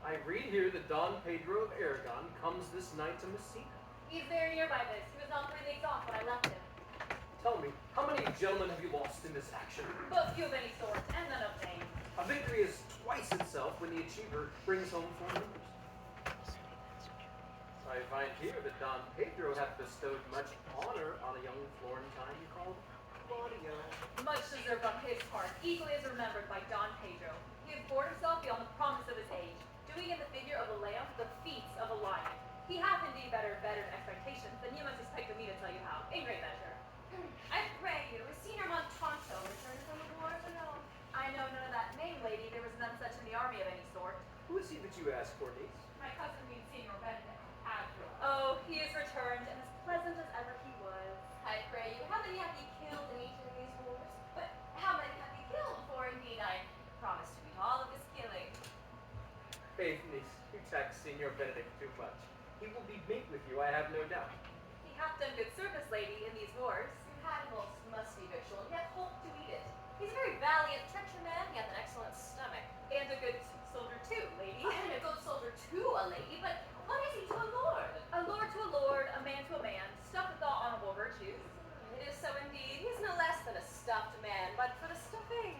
I read here that Don Pedro of Aragon comes this night to Messina. He's very nearby this. He was not 3 leagues off when I left him. Tell me, how many gentlemen have you lost in this action? Both few of any sort, and none of name. A victory is twice itself when the achiever brings home 4 members. I find here that Don Pedro hath bestowed much honor on a young Florentine called Claudio. Much deserved on his part, equally as remembered by Don Pedro. He has bored himself beyond the promise of his age, doing in the figure of a lamb the feats of a lion. He hath indeed bettered expectations than you must expect of me to tell you how, in great measure. I pray you, is Senior Montanto returned from the wars or no? I know none of that name, lady. There was none such in the army of any sort. Who is he that you ask for, niece? My cousin means Senior Benedict. Oh, he is returned, and as pleasant as ever he was. I pray you, how many have ye killed in each of these wars? But how many have ye killed? For indeed I promise to beat all of his killing. Faith, niece, you tax Signor Benedict too much. He will be meat with you, I have no doubt. He hath done good service, lady, in these wars. You had most musty victual, and yet hope to eat it. He's a very valiant, treacherous man, he hath an excellent stomach. And a good soldier too, lady. And a good soldier too, a lady, but what is he to a lord? A lord to a lord, a man to a man, stuffed with all honorable virtues. It is so indeed. He's no less than a stuffed man, but for the stuffing,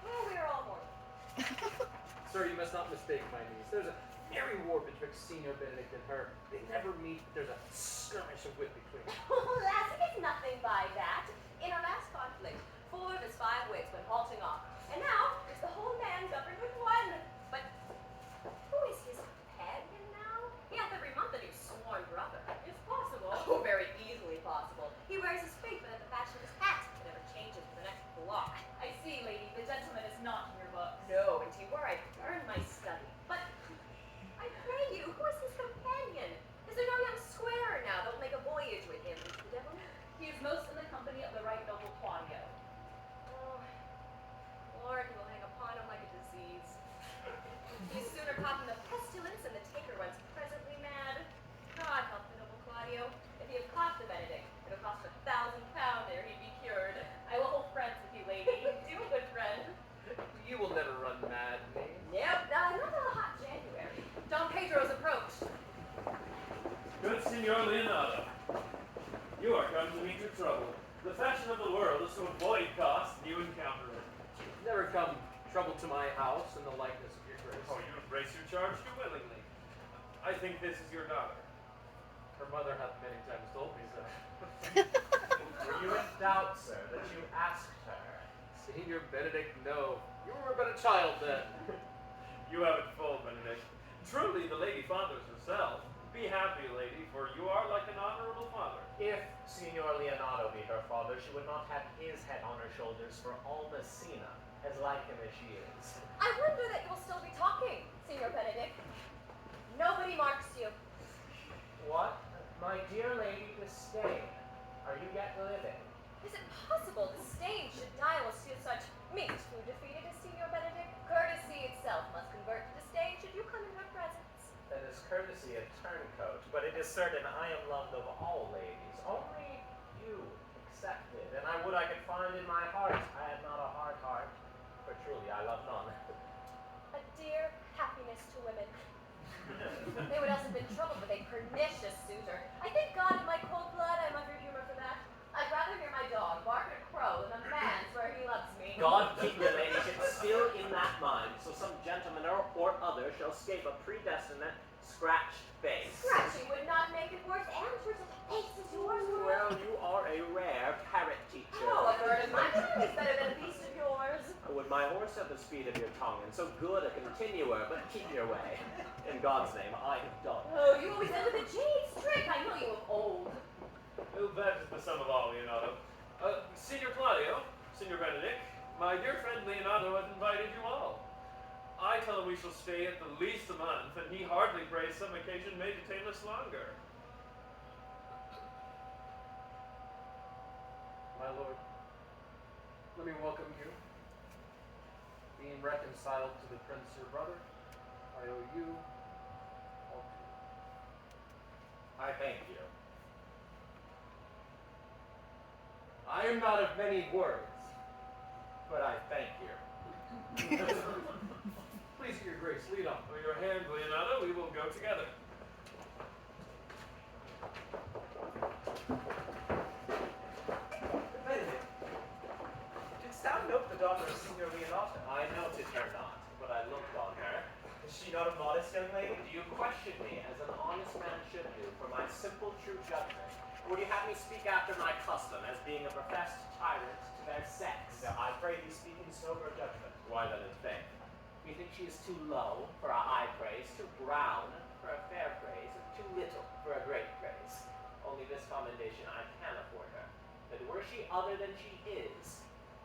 well, we are all mortal. Sir, you must not mistake my niece. There's a merry war betwixt Signor Benedict and her. They never meet, but there's a skirmish of wit between them. Oh, lass, it is nothing by that. In our last conflict, 4 of his 5 wits went halting off, and now is the whole man governed with 1. But who is his companion now? He hath every month a new sworn brother. It's possible. Oh, very easily possible. He wears his figment at the fashion of his hat. It never changes for the next block. I see, lady. The gentleman is not in your books. No, indeed, were I earned my study. But I pray you, who is his companion? Is there no young squarer now that will make a voyage with him into the devil? He is most in the company of the right noble Claudio. Oh, Lord, he will hang upon him like a disease. He is sooner caught in the pestilence and the taker runs presently mad. God help the noble Claudio. If he had caught the Benedict, it would cost £1,000 ere he'd be cured. I will hold friends with you, lady. Do, good friend. You will never run mad, niece. Yep, not in a hot January. Don Pedro's approached. Good Signor Leonardo, you are come to meet your trouble. The fashion of the world is to avoid cost, and you encounter it. Never come trouble to my house in the likeness of your grace. Oh, you embrace your charge too willingly. I think this is your daughter. Her mother hath many times told me so. Were you in doubt, sir, that you asked her? Signor Benedict, no. You were but a child then. You have it full, Benedict. Truly, the lady fathers herself. Be happy, lady, for you are like an honorable father. If Signor Leonardo be her father, she would not have his head on her shoulders for all Messina, as like him as she is. I wonder that you will still be talking, Signor Benedict. Nobody marks you. What? My dear lady Disdain, are you yet living? Is it possible Disdain should die while she is such meat who defeated as Signor Benedict? Courtesy itself must convert to Disdain should you come in her presence. That is courtesy a turncoat, but it is certain I am loved of all ladies, only you excepted, and I would I could find in my heart I had not a hard heart, for truly I love none. A dear happiness to women. They would else have been troubled with a pernicious suitor. I thank God in my cold blood I'm under humor for that. I'd rather hear my dog bark at a crow than a man swear he loves me. God keep your ladyship still in that mind, so some gentleman or other shall scape a predestinate scratched face. Scratching would not make it worse, and for such a face as yours. Well, you are a rare parrot teacher. Oh, a bird of my tongue is better than a beast of yours. Would my horse have the speed of your tongue, and so good a continuer, but keep your way. In God's name, I have done. Oh, you always end with a jade's trick. I know you of old. Well, that is the sum of all, Leonardo. Signor Claudio, Signor Benedict, my dear friend Leonardo has invited you all. I tell him we shall stay at the least a month, and he hardly prays some occasion may detain us longer. My lord, let me welcome you. Being reconciled to the prince your brother, I owe you all to you. I thank you. I am not of many words, But I thank you. please, your grace, lead on. For your hand, Leonardo. hope the daughter of Signor Leonato. I noted her not, but I looked on her. Is she not a modest young lady? Do you question me as an honest man should do for my simple true judgment? Or would you have me speak after my custom as being a professed tyrant to their sex? No, I pray thee speak in sober judgment. Why then in faith? You think she is too low for a high praise, too brown for a fair praise, and too little for a great praise? Only this commendation I can afford her, that were she other than she is,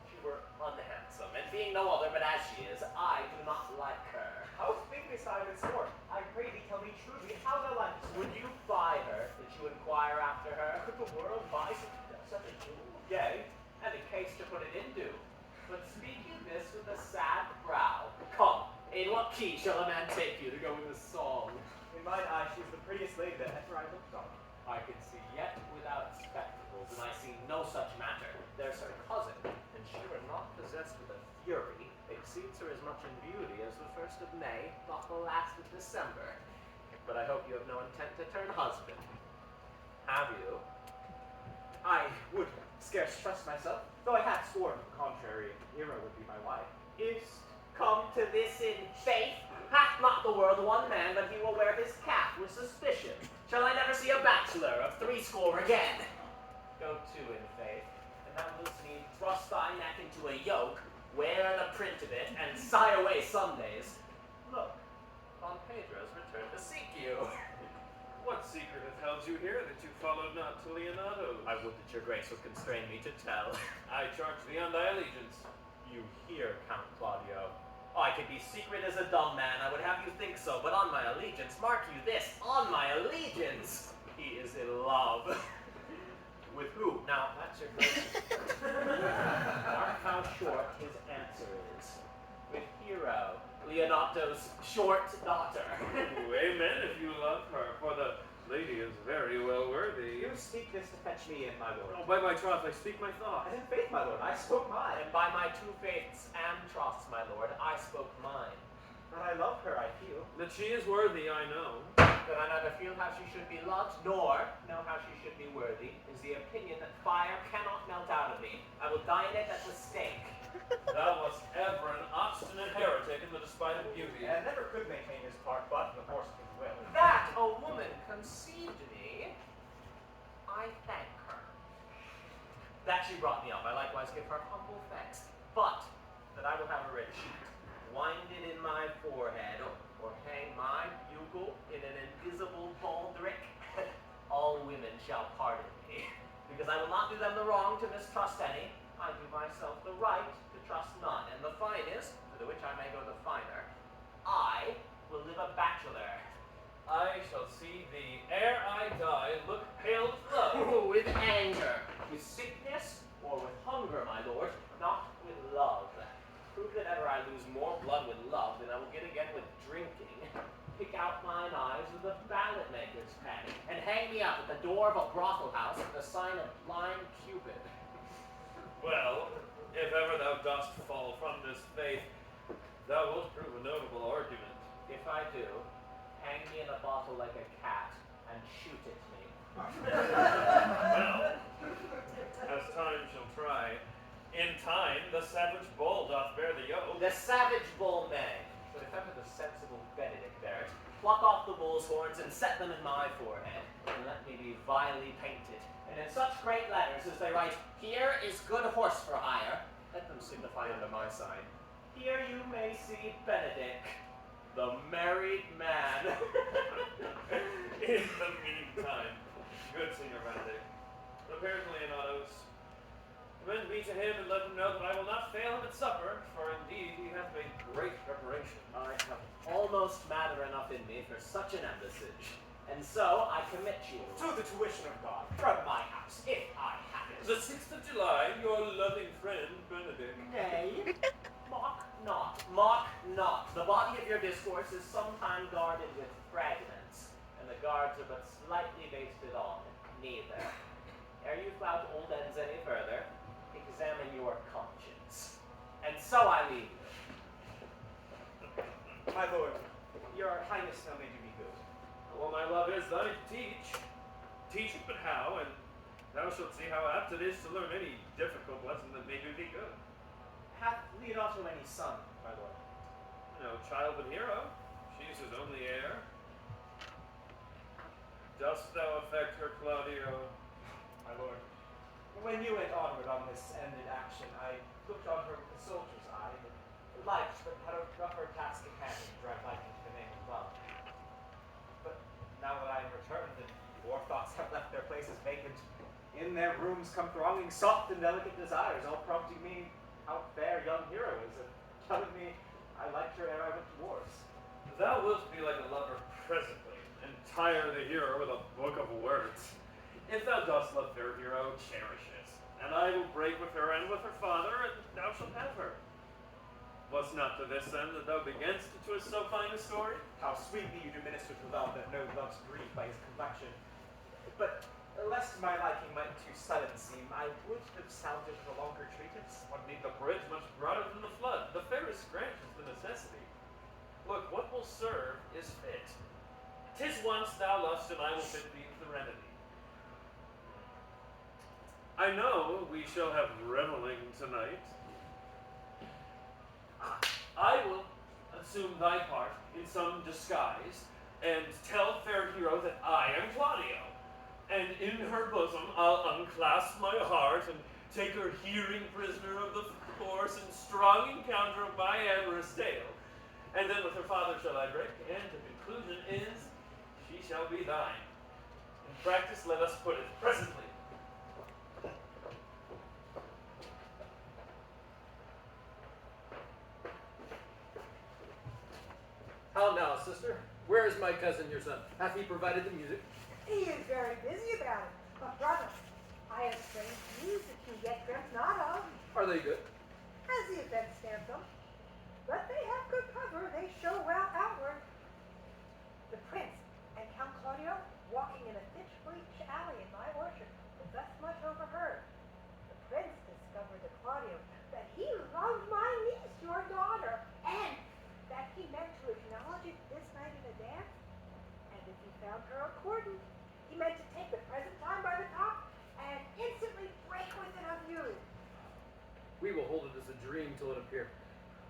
she were unhandsome, and being no other but as she is, I do not like her. How thinkest thou this sort? I pray thee tell me truly how thou likest. Would you buy her, that you inquire after her? Could the world buy such a jewel? Yea, and a case to put it into. But speak you this with a sad brow. Come, in what key shall a man take you to go in the song? In mine eye, she is the prettiest lady that ever I looked on. I can see yet without spectacles, and I see no such matter. There's her cousin, and she were not possessed with a fury, exceeds her as much in beauty as the 1st of May, not the last of December. But I hope you have no intent to turn husband. Have you? I would scarce trust myself, though I had sworn to the contrary, Hero would be my wife. Is't come to this in faith? Hath not the world one man, but he will wear his cap with suspicion? Shall I never see a bachelor of 80 again? Go to in faith, and thou Lucenine, thrust thy neck into a yoke, wear the print of it, and sigh away Sundays. Look, Don Pedro's returned to seek you. What secret hath held you here that you followed not to Leonato's? I would that your grace would constrain me to tell. I charge thee on thy allegiance. You hear, Count Claudio. I could be secret as a dumb man, I would have you think so, but on my allegiance, mark you this, on my allegiance, he is in love. With who? Now, that's your grace. Mark how short his answer is. With Hero, Leonato's short daughter. Ooh, amen if you love her, for the lady is very well worthy. You speak this to fetch me in, my lord. Oh, by my troth, I speak my thought. And in faith, my lord, I spoke mine. And by my two faiths and trusts, my lord, I spoke mine. That I love her, I feel. That she is worthy, I know. That I neither feel how she should be loved, nor know how she should be worthy, is the opinion that fire cannot melt out of me. I will dine it at the stake. Thou wast ever an obstinate heretic in the despite of beauty. And never could maintain his part, but in the force of his will. That a woman conceived me, I thank her. That she brought me up, I likewise give her humble thanks. But that I will have a red sheet, winded in my forehead, or hang my bugle in an invisible baldric, all women shall pardon me, because I will not do them the wrong to mistrust any. I do myself the right to trust none, and the fine is, to the which I may go the finer, I will live a bachelor. I shall see thee ere I die look pale with love. With anger, with sickness, or with hunger, my lord, not with love. Prove that ever I lose more blood with love than I will get again with drinking. Pick out mine eyes with a ballot maker's pen, and hang me up at the door of a brothel house with the sign of blind Cupid. Well, if ever thou dost fall from this faith, thou wilt prove a notable argument. If I do, hang me in a bottle like a cat, and shoot at me. Well, as time shall try, in time the savage bull doth bear the yoke. The savage bull may, but if ever the sensible Benedict bear it, pluck off the bull's horns and set them in my forehead, and let me be vilely painted. And in such great letters as they write, "Here is good horse for hire," let them signify under my sign, "Here you may see Benedict, the married man." In the meantime, good Signor Benedict, repair to Leonato's. Commend me to him and let him know that I will not fail him at supper, for indeed he hath made great preparation. I have almost matter enough in me for such an embassage, and so I commit you to the tuition of God from my house, if I have it. The 6th of July, your loving friend Benedict. Nay, mock not. The body of your discourse is sometime guarded with fragments, and the guards are but slightly basted on neither. Ere you flout old ends any further, examine your conscience. And so I leave you. My lord, your highness now may do me good. Well, my love is thine to teach. Teach it but how, and thou shalt see how apt it is to learn any difficult lesson that may do thee good. Leonato any son, my lord? No child but hero. She's his only heir. Dost thou affect her, Claudio? My lord, when you went onward on this ended action, I looked on her with a soldier's eye, and liked, but had a rougher task at hand to drive life into the name of love. But now that I am returned, and war thoughts have left their places vacant, in their rooms come thronging soft and delicate desires, all prompting me how fair young hero is, and telling me I liked her ere I went to wars. Thou wilt be like a lover presently, and tire the hero with a book of words. If thou dost love fair hero, cherish it, and I will break with her and with her father, and thou shalt have her. Was not to this end that thou beganst to twist so fine a story? How sweetly you do minister to love that no loves grief by his complexion. But lest my liking might too sudden seem, I would have sounded a longer treatise. What need the bridge much broader than the flood? The fairest grant is the necessity. Look, what will serve is fit. 'Tis once thou lovest, and I will fit thee with the remedy. I know we shall have reveling tonight. I will assume thy part in some disguise, and tell fair hero that I am Claudio. And in her bosom I'll unclasp my heart, and take her hearing prisoner of the force and strong encounter of my amorous tale. And then with her father shall I break, and the conclusion is, she shall be thine. In practice let us put it presently. How now, sister? Where is my cousin, your son? Hath he provided the music? He is very busy about it. But brother, I have strange news that you yet dreamt not of. Are they good? As the event stamps them. But they have good cover, they show well outward. The prince and Count Claudio walking in a ditch-bleach alley in my orchard was thus much overheard. The prince discovered to Claudio that he loved my niece, your daughter, and that he meant to acknowledge it this night in a dance. And if he found her accordant, he meant to take the present time by the top and instantly break with it of you. We will hold it as a dream till it appear.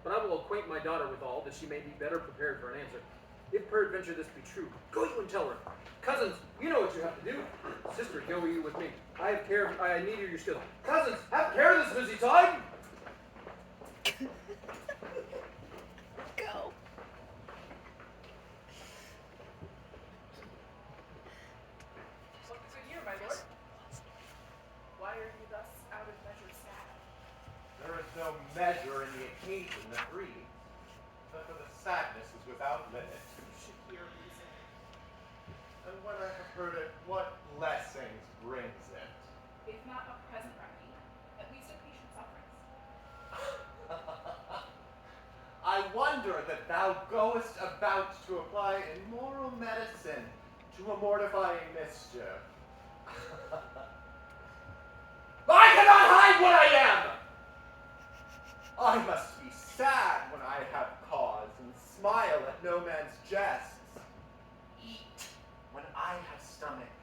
But I will acquaint my daughter with all, that she may be better prepared for an answer. If peradventure this be true, go you and tell her. Cousins, you know what you have to do. Sister, go you with me. I need your skill. Cousins, have care of this busy time. Go. What's good here, my lord? Why are you thus out of measure sad? There is no measure in the occasion that breathes, but for the sadness is without limit. You should hear reason. And when I have heard it, what blessings brings it? If not a present remedy, at least a patient sufferance. I wonder that thou goest about to apply immoral medicine to a mortifying mischief. I cannot hide what I am! I must be sad when I have cause, and smile at no man's jests. Eat when I have stomach,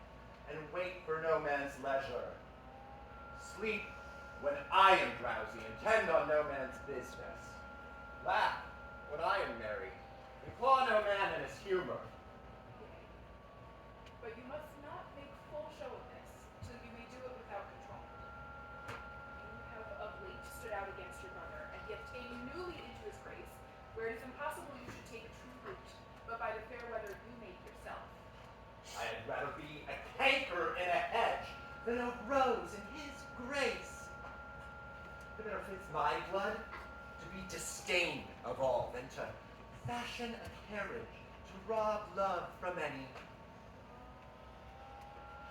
and wait for no man's leisure. Sleep when I am drowsy, and tend on no man's business. Laugh when I am merry, and claw no man in his humor. Yea. But you must not make full show of this, till you may do it without control. You have of late stood out against your brother, and he hath taken newly into his grace, where it is impossible you should take a true root, but by the fair weather you made yourself. I had rather be a canker in a hedge than a rose in his grace. It better fits my blood to be disdained of all than to fashion a carriage to rob love from any.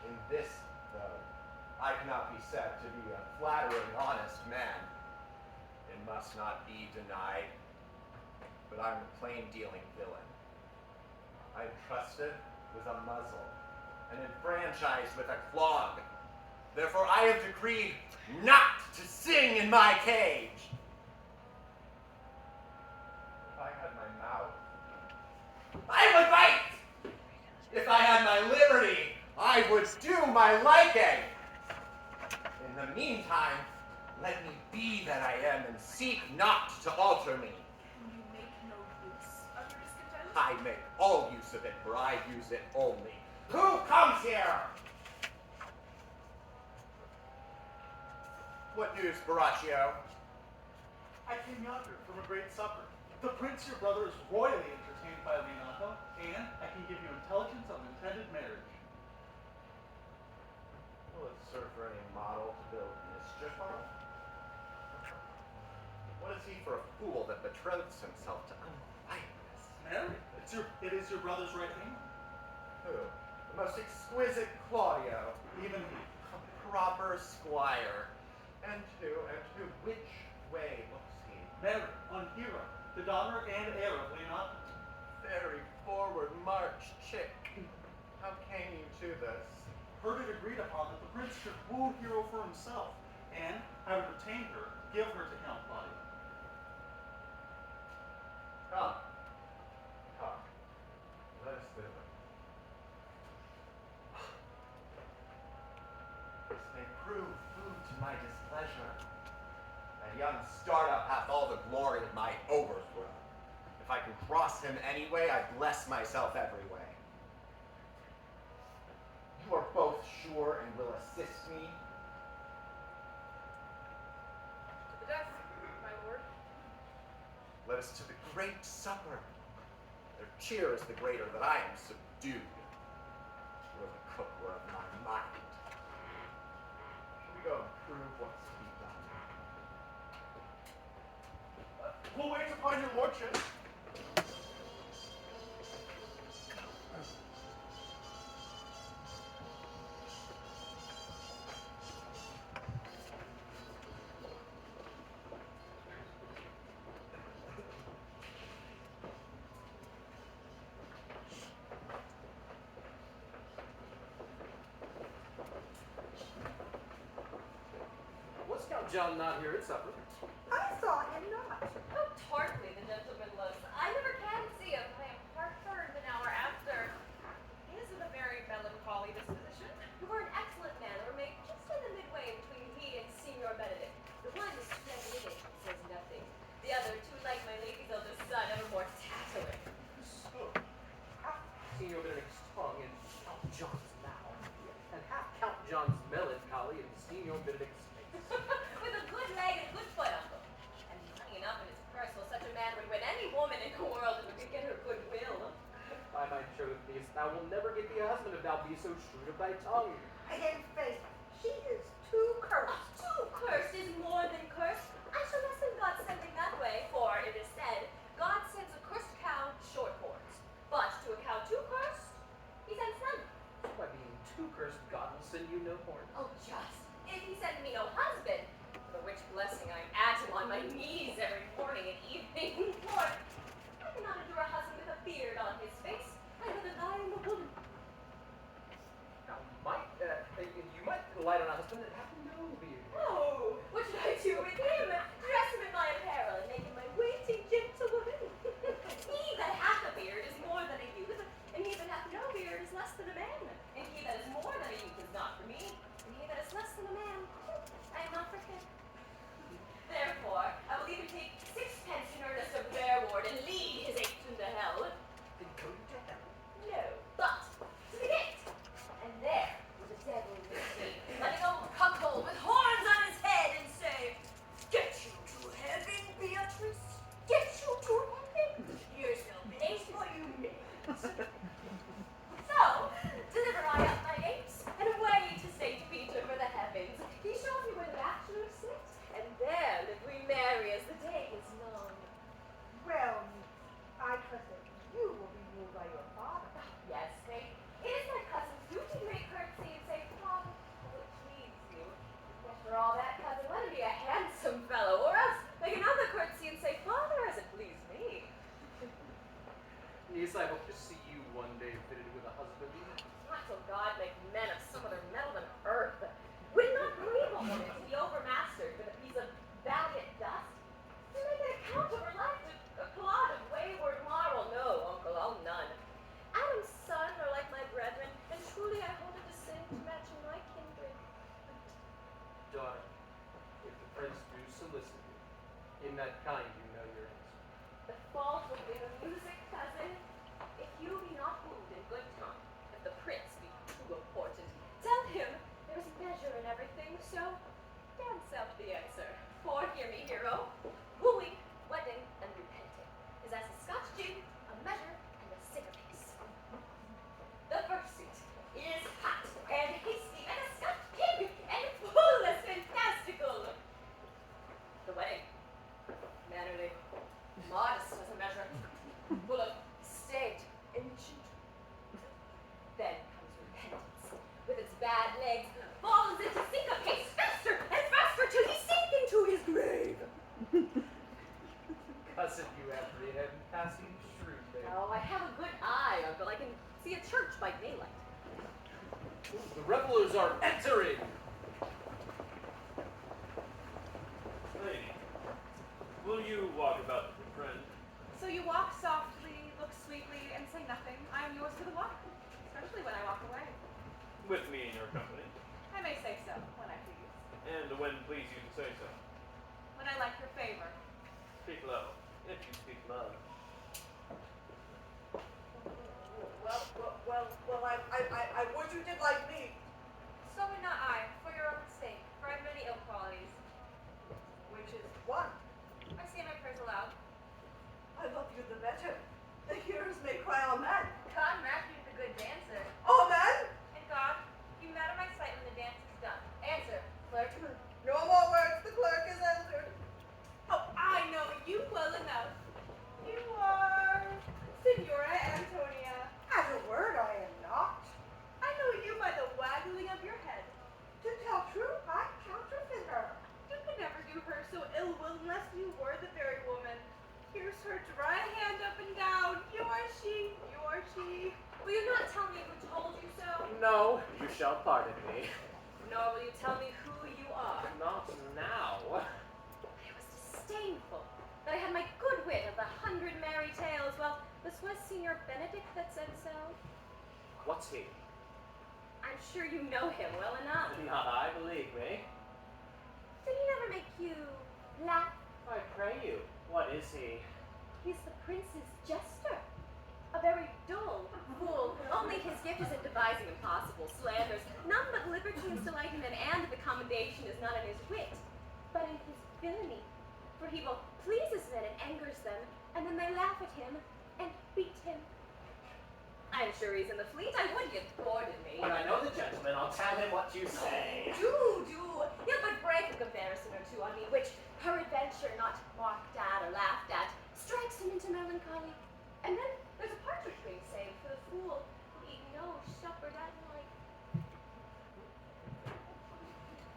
In this, though, I cannot be said to be a flattering, honest man. It must not be denied, but I'm a plain-dealing villain. I am trusted with a muzzle, and enfranchised with a clog. Therefore I have decreed not to sing in my cage. If I had my mouth, I would bite! If I had my liberty, I would do my liking. In the meantime, let me be be that I am, and seek not to alter me. Can you make no use of your discontent? I make all use of it, for I use it only. Who comes here? What news, Baraccio? I came yonder from a great supper. The prince, your brother, is royally entertained by Leonato, and I can give you intelligence of an intended marriage. Will it serve for any model to build mischief on? What is he for a fool that betroths himself to unquietness? Marry? It is your brother's right hand. Who? The most exquisite Claudio. Even he. A proper squire. And to which way looks he? Marry on Hero, the daughter and heir of Leonato. Very forward march, chick. How came you to this? Heard it agreed upon that the prince should woo Hero for himself, and having retained her, give her to Count Claudio. Come. Come. Let us thither. This may prove food to my displeasure. That young startup hath all the glory of my overthrow. If I can cross him any way, I bless myself every way. You are both sure and will assist me? To the death, my lord. Let us to the great supper. Their cheer is the greater that I am subdued. Were the cook were of my mind. Shall we go and prove what's to be done? We'll wait upon your lordship. Was Count John not here at supper? I saw him not. How tartly the gentleman looks. I never can see him. I am heartburned an hour after. He is of a very melancholy disposition. You were an excellent man, or made just in the midway between he and Signor Benedict. The one is splendid, says nothing. The other, too like my lady's eldest son, ever more tattling. So, half Signor Benedict's tongue in Count John's mouth, and half Count John's melancholy in Signor Benedict's face. With a good leg and a good foot, uncle. And money enough in his purse, well, such a man would win any woman in the world if he could get her goodwill. By my troth, niece, thou wilt never get thee a husband if thou be so shrewd of thy tongue. In faith, she is too cursed. Too cursed is more than cursed. I shall lessen God's sending that way, for it is said, God sends a cursed cow short horns. But to a cow too cursed, he sends none. By being too cursed, God will send you no horn. Oh, just. If he send me no husband, for which blessing I add him on my knees every morning and evening. Lord, I cannot endure a husband with a beard on his face. I rather die in the woman. Now, might, in you know your answer. The fault will be the music, cousin. If you be not moved in good time, if the prince be too important, tell him there's measure in everything, so dance out the answer. For hear me, hero, wooing, wedding, and repenting is as a Scotch jig, a measure, and a syncopace. The first suit is hot and hasty and a Scotch pig and full as fantastical. The wedding, mannerly, modest as a measure, full of state ancient. Then comes repentance, with its bad legs, falls into syncopace faster and faster till he sink into his grave. Cousin, you apprehend passing shrewd there. Oh, I have a good eye, uncle. I can see a church by daylight. The revelers are entering! Lady, will you walk about with your friend? So you walk softly, look sweetly, and say nothing. I am yours for the walk, especially when I walk away. With me in your company, I may say so when I please, and when please you to say so. when I like your favor. Speak low, if you speak loud. Well, I would you did like me. So would not I, for your own sake, for I have many ill qualities. Which is one. I say my prayers aloud. I love you the better. The hearers may cry amen. God grant you the good dancer. Amen? And God, you matter my sight when the dance is done. Answer, clerk. No more words, the clerk is answered. Oh, I know you well enough. You are Signora Antonia. At a word, I am not. I know you by the waggling of your head. To tell true, I counterfeit her. You could never do her so ill will unless you were the very woman. Here's her dry hand up and down. You are she, you are she. Will you not tell me who told you so? No, you shall pardon me. Nor will you tell me who you are. Not now. It was disdainful that I had my good wit of the 100 merry tales. Well, this was Signor Benedict that said so. What's he? I'm sure you know him well enough. Not I, believe me. Did he never make you laugh? I pray you. What is he? He's the prince's jester. A very dull fool. Only his gift is in devising impossible slanders. None but libertines delight in, and the commendation is not in his wit, but in his villainy. For he both pleases men and angers them, and then they laugh at him and beat him. I'm sure he's in the fleet. I would get bored in me. When I know the gentleman, I'll tell him what you say. Do. He'll but break a comparison or two on me, which peradventure not mocked at or laughed at, strikes him into melancholy. And then there's a partridge being saved for the fool who eat no supper that night.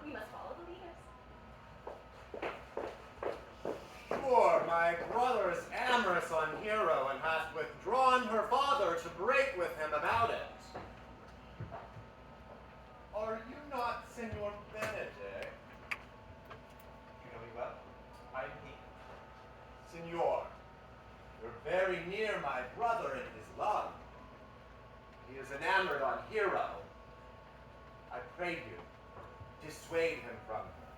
We must follow the leaders. Sure, my brother is amorous on Hero and hath withdrawn her father to break with him about it. Are you not Signor Benedict? You know me well. I am he. Signor, you're very near my brother in his love. He is enamored on Hero. I pray you, dissuade him from her.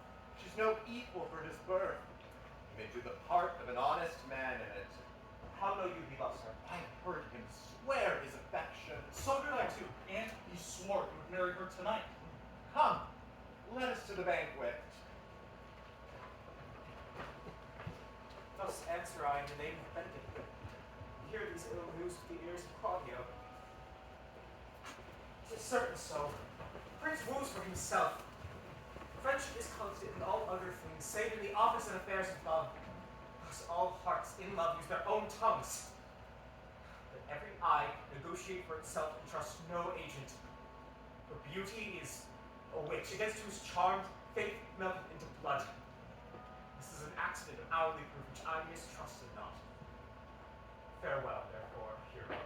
She's no equal for his birth. He may do the part of an honest man in it. How know you he loves her? I heard him swear his affection. So did I too, and he swore he would marry her tonight. Come, let us to the banquet. Thus answer I in the name of Benedict. Hear these ill news with the ears of Claudio. 'Tis certain so. Prince woos for himself. Friendship is constant in all other things, save in the office and affairs of love. Thus all hearts in love use their own tongues. Let every eye negotiate for itself and trust no agent. For beauty is a witch, against whose charmed faith melted into blood. This is an accident of hourly proof which I mistrusted not. Farewell, therefore, hero.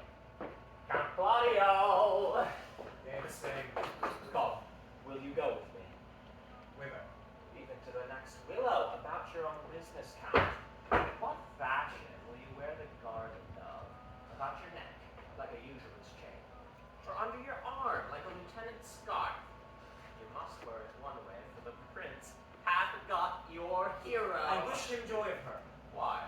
Count Claudio! Name the same. Go. Will you go with me? Whither? Even to the next willow, about your own business, Count. In what fashion will you wear the garden dove? About your neck, like a usurer's chain. Or under your arm, like a lieutenant's scarf. You must wear it one way, for the prince hath got your hero. I wish him joy of her. Why?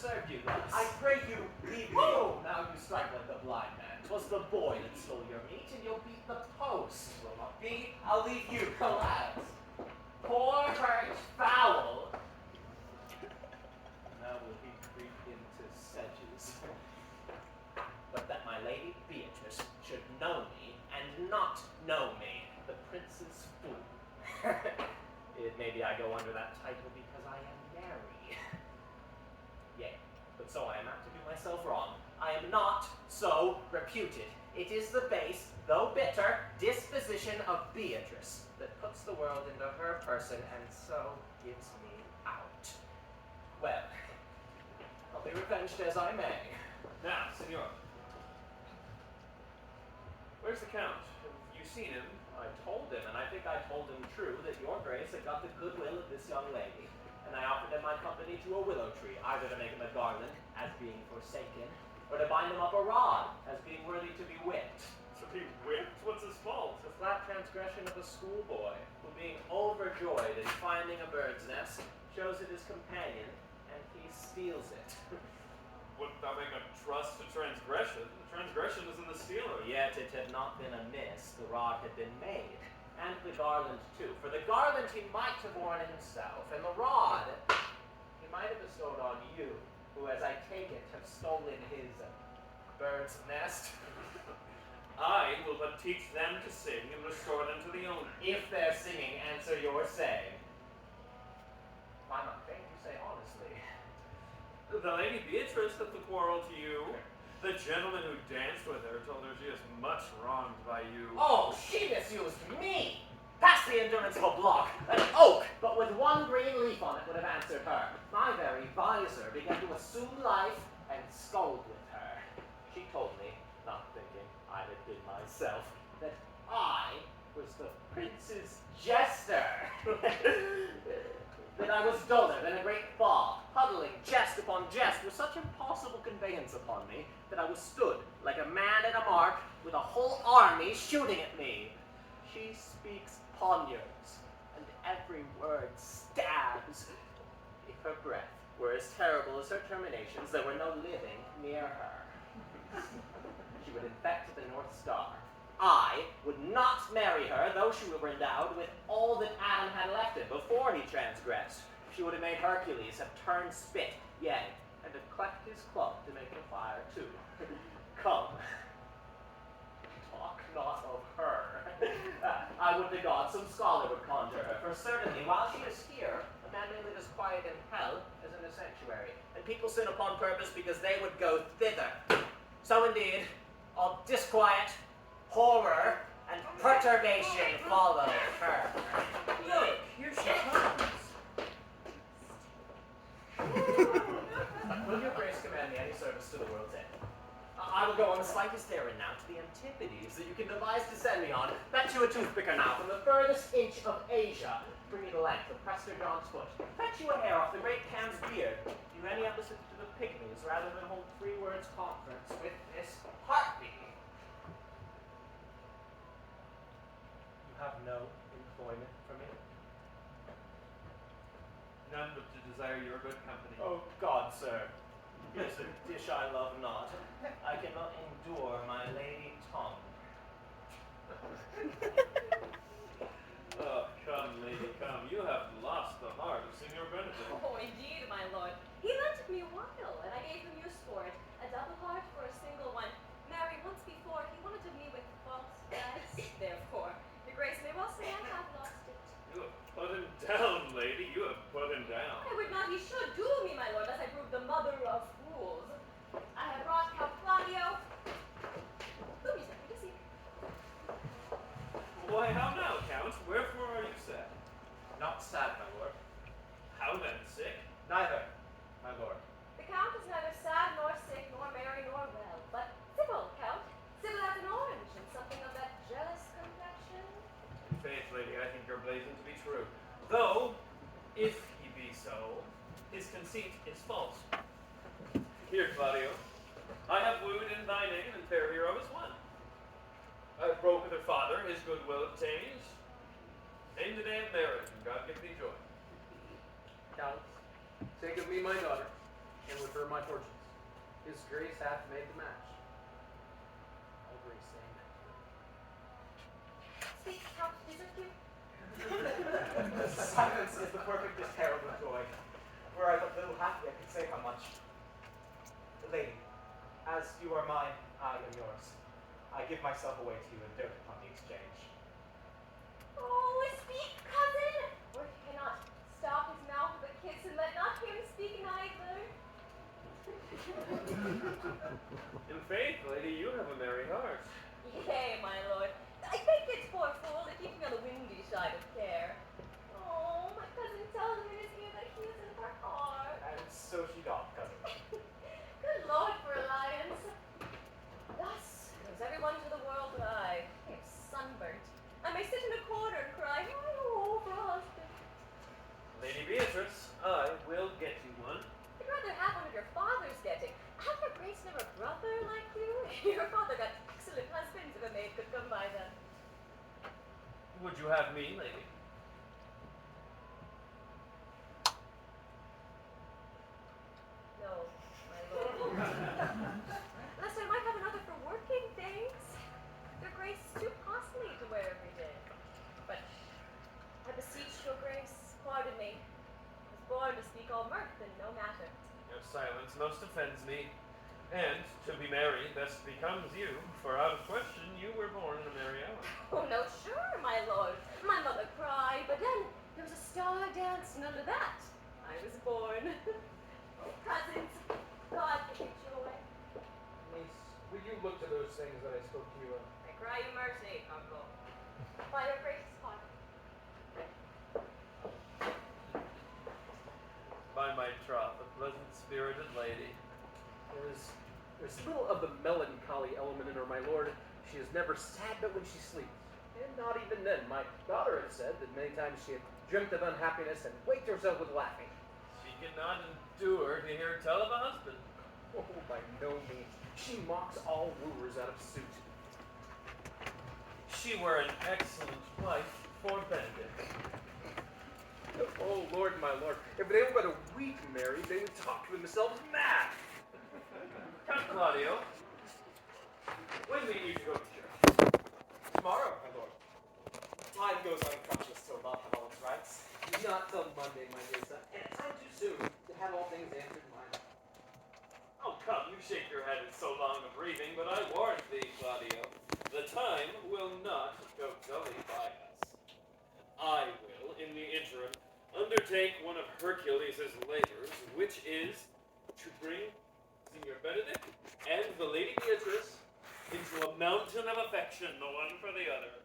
served you thus? I pray you, leave me. Oh, now you strike like the blind man. 'Twas the boy that stole your meat, and you'll beat the post. Will not be. I'll leave you. Alas, poor hurt foul. Now will he creep into sedges. But that my lady Beatrice should know me and not know me, the prince's fool. Maybe I go under that title because I am merry. Yea, but so I am apt to do myself wrong. I am not so reputed. It is the base, though bitter, disposition of Beatrice that puts the world into her person and so gives me out. Well, I'll be revenged as I may. Now, senor. Where's the Count? Have you seen him? I told him, and I think I told him true, that your grace had got the goodwill of this young lady, and I offered him my company to a willow tree, either to make him a garland, as being forsaken, or to bind him up a rod, as being worthy to be whipped. To be whipped? What's his fault? The flat transgression of a schoolboy, who being overjoyed in finding a bird's nest, shows it his companion, and he steals it. Wouldn't that make a trust to transgression? The transgression is in the stealer. Yet it had not been amiss, the rod had been made, and the garland too. For the garland he might have worn himself, and the rod he might have bestowed on you, who, as I take it, have stolen his bird's nest. I will but teach them to sing and restore them to the owner. If their singing answer your saying. Why not faint, you say honestly? The Lady Beatrice hath the quarrel to you. The gentleman who danced with her told her she is much wronged by you. Oh, she misused me! That's the endurance of a block, an oak, but with one green leaf on it would have answered her. My very visor began to assume life and scold with her. She told me, not thinking I had been myself, that I was the prince's jester. That I was duller than a great fog, huddling jest upon jest with such impossible conveyance upon me that I was stood like a man at a mark with a whole army shooting at me. She speaks poniards, and every word stabs. If her breath were as terrible as her terminations, there were no living near her. She would infect the North Star. I would not marry her, though she were endowed with all that Adam had left him before he transgressed. She would have made Hercules have turned spit, yea, and have cleft his club to make the fire too. Come, talk not of her. I would to God some scholar would conjure her, for certainly while she is here, a man may live as quiet in hell as in a sanctuary, and people sin upon purpose because they would go thither. So indeed, all disquiet, horror, and perturbation follow her. Look, here she comes. Will your grace command me any service to the world's end? I will go on the slightest errand now to the Antipodes that you can devise to send me on. Fetch you a toothpicker now from the furthest inch of Asia. Bring me the length of Prester John's foot. Fetch you a hair off the great Cam's beard. Do any opposite to the pygmies rather than hold 3 words conference with this heartbeat. You have no employment for me? None but to desire your good company. Oh God, sir. Here's a dish I love not. I cannot endure my lady tongue. Oh, come, lady, come. You have lost the heart of Signor Benedict. Oh, indeed, my lord. He lent it me a while, and I gave him use for it. A double heart for a single one. Married once before, he wanted of me with false eyes. Therefore, your grace may well say I have lost it. You have put him down, lady. You have put him down. I would not he should do me, my lord, lest I prove the mother of fools. I have brought Count Claudio, whom you sent me to seek. Why, how now, Count? Wherefore are you sad? Not sad, my lord. How then, sick? Neither, my lord. The Count is neither sad nor sick, nor merry nor well, but civil, Count. Civil as an orange, and something of that jealous complexion. In faith, lady, I think your blazon to be true. Though, if he be so, his conceit is false. Here, Claudio, I have wooed in thy name, and fair hero is won. I broke with her father, his goodwill obtained. Name the day of marriage, and God give thee joy. Count, take of me my daughter. and with her my fortunes. His grace hath made the match. All grace saying Speak, Count Dizerkew. Silence is the perfectest herald of joy. Were I but little happy, I could say how much. Lady, as you are mine, I am yours. I give myself away to you in dirt upon the exchange. Oh, speak, cousin! Or you cannot stop his mouth with a kiss and let not him speak neither. In faith, lady, you have a merry heart. Yea, my lord. I think it's poor fool to keep me on the windy side of care. Oh, my cousin tells me in his ear that he is in her heart. And so she doth, cousin. Good Lord for alliance. Thus goes everyone to the world but I am sunburnt. I may sit in a corner and cry, oh, for a husband. Lady Beatrice, I will get you one. I'd rather have one of your father's getting. Have your grace never a brother like you? Your father got excellent husbands if a maid could come by them. Would you have me, lady? No, my lord. Unless I might have another for working things. Your grace is too costly to wear every day. But I beseech your grace, pardon me. I was born to speak all mirth and no matter. Your silence most offends me. And to be merry best becomes you, for out of question you were born in a merry hour. Oh, no, sure, my lord. My mother cried, but then there was a star dance, and under that I was born. Oh, cousins, God give you joy. Niece, will you look to those things that I spoke to you of? I cry you mercy, uncle. By your grace, pardon. By my troth, a pleasant-spirited lady. There's little of the melancholy element in her, my lord. She is never sad but when she sleeps. And not even then. My daughter has said that many times she hath dreamt of unhappiness and waked herself with laughing. She cannot endure to hear tell of a husband. Oh, by no means. She mocks all wooers out of suit. She were an excellent wife for Benedict. Oh, Lord, my lord. If they were but a week married, they would talk to themselves mad. Count Claudio, when meet you to go to church? Tomorrow, my lord. Time goes unconscious till love have all its rights. Not till Monday, my dear son. And a time too soon to have all things answered in mind. Oh, come, you shake your head at so long a breathing, but I warn thee, Claudio, the time will not go dully by us. I will, in the interim, undertake one of Hercules' labors, which is to bring Signor Benedict and the Lady Beatrice into a mountain of affection, the one for the other.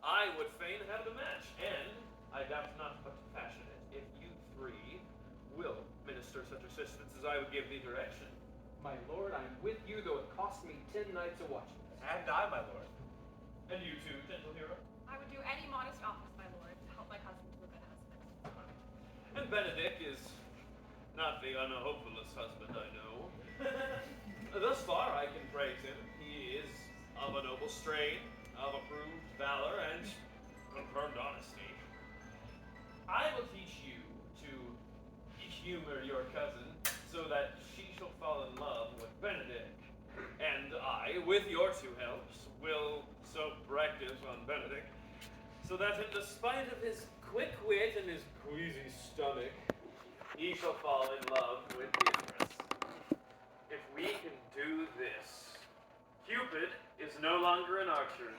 I would fain have the match, and I doubt not but to fashion it, if you three will minister such assistance as I would give thee direction. My lord, I am with you, though it cost me 10 nights of watching. And I, my lord. And you too, gentle hero. I would do any modest office, my lord, to help my cousin to a good husband. And Benedict is not the unhopefulest husband I know. Thus far I can praise him. He is of a noble strain, of approved valor, and confirmed honesty. I will teach you to humor your cousin so that she shall fall in love with Benedict. And I, with your two helps, will so practice on Benedict so that in despite of his quick wit and his queasy stomach, he shall fall in love with Beatrice. If we can do this, Cupid is no longer an archer.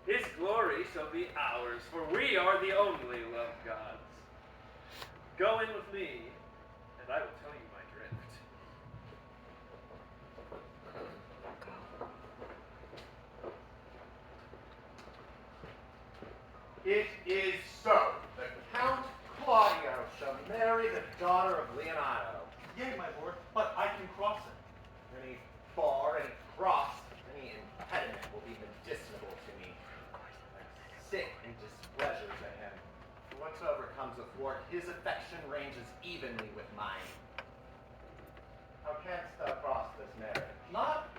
His glory shall be ours, for we are the only love gods. Go in with me, and I will tell you my drift. It is so. The Count Claudio shall marry the daughter of Leonardo. Yea, my lord, but I can cross it. Any bar, any cross, any impediment will be medicinable to me. Sick and displeasure to him. Whatsoever comes athwart his affection ranges evenly with mine. How canst thou cross this marriage? Not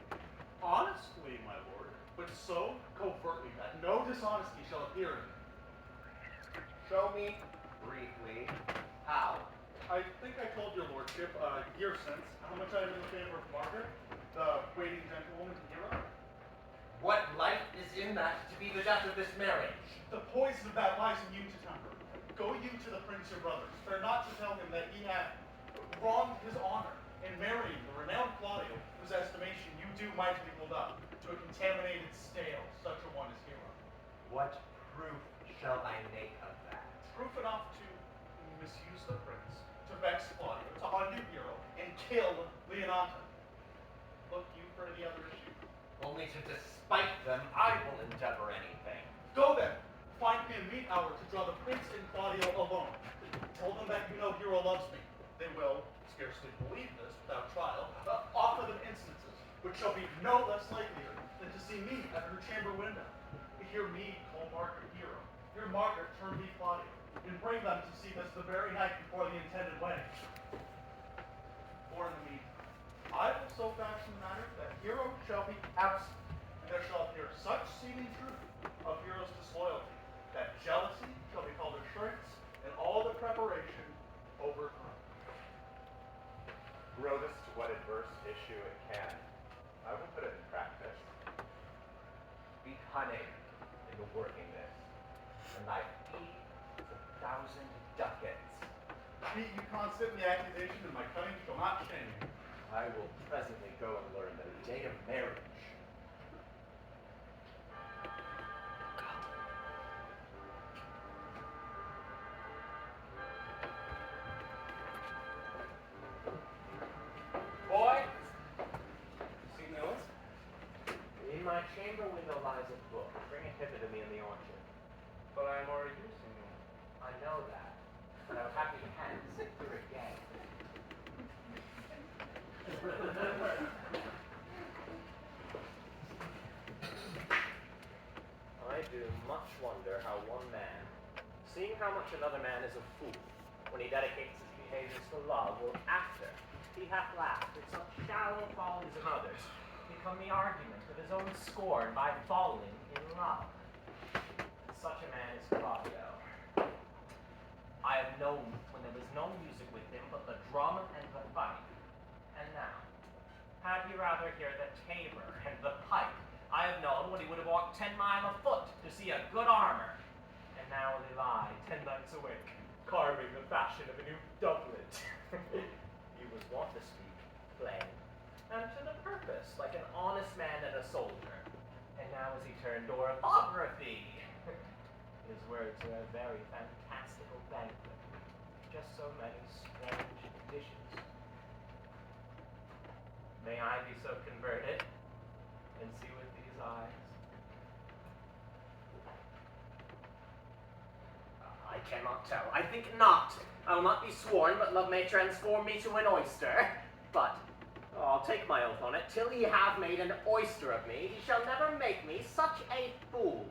honestly, my lord, but so covertly that no dishonesty shall appear in it. Show me briefly how. I think I told your lordship a year since how much I am in the favor of Margaret, the waiting gentlewoman hero. What life is in that to be the death of this marriage? The poison of that lies in you to temper. Go you to the prince your brother. Spare not to tell him that he had wronged his honor in marrying the renowned Claudio, whose estimation you do mightily hold up to a contaminated stale, such a one as hero. What proof shall I make of that? Proof enough to misuse the prince, to vex Claudio, to undo hero, and kill Leonata. Look you for any other issue? Only to despite them, I will endeavor anything. Go then. Find me a meet hour to draw the prince and Claudio alone. Tell them that you know hero loves me. They will scarcely believe this without trial. Offer them instances, which shall be no less likelier than to see me at her chamber window. Hear me call Margaret hero. Hear Margaret turn me Claudio. And bring them to see this the very night before the intended wedding. Or in the meantime, I will so fashion the matter that hero shall be absent, and there shall appear such seeming truth of hero's disloyalty, that jealousy shall be called assurance, and all the preparation overthrown. Grow this to what adverse issue it can. I will put it in practice. Be cunning in the working this, and thy fee is 1,000 ducats. Be you constant in the accusation, and my cunning shall not shame you. I will presently go and learn the day of marriage. Boy? See Lewis? In my chamber window lies a book. Bring it hither to me in the orchard. But I am already here, Senor. I know that, but I would have your hands sit through again. I do much wonder how one man, seeing how much another man is a fool, when he dedicates his behaviors to love, will after he hath laughed at such shallow follies in others, become the argument of his own scorn by falling in love. And such a man is Claudio. I have known when there was no music with him but the drum and the fife. And now, had he rather hear the tabor and the pipe, I have known when he would have walked 10 miles afoot to see a good armor. And now will he lie 10 nights awake, carving the fashion of a new doublet. He was wont to speak plain, and to the purpose, like an honest man and a soldier. And now is he turned to orthography. His words are a very fantastical banquet. Just so many strange dishes. May I be so converted and see with these eyes? I cannot tell. I think not. I will not be sworn, but love may transform me to an oyster. But I'll take my oath on it. Till he have made an oyster of me, he shall never make me such a fool.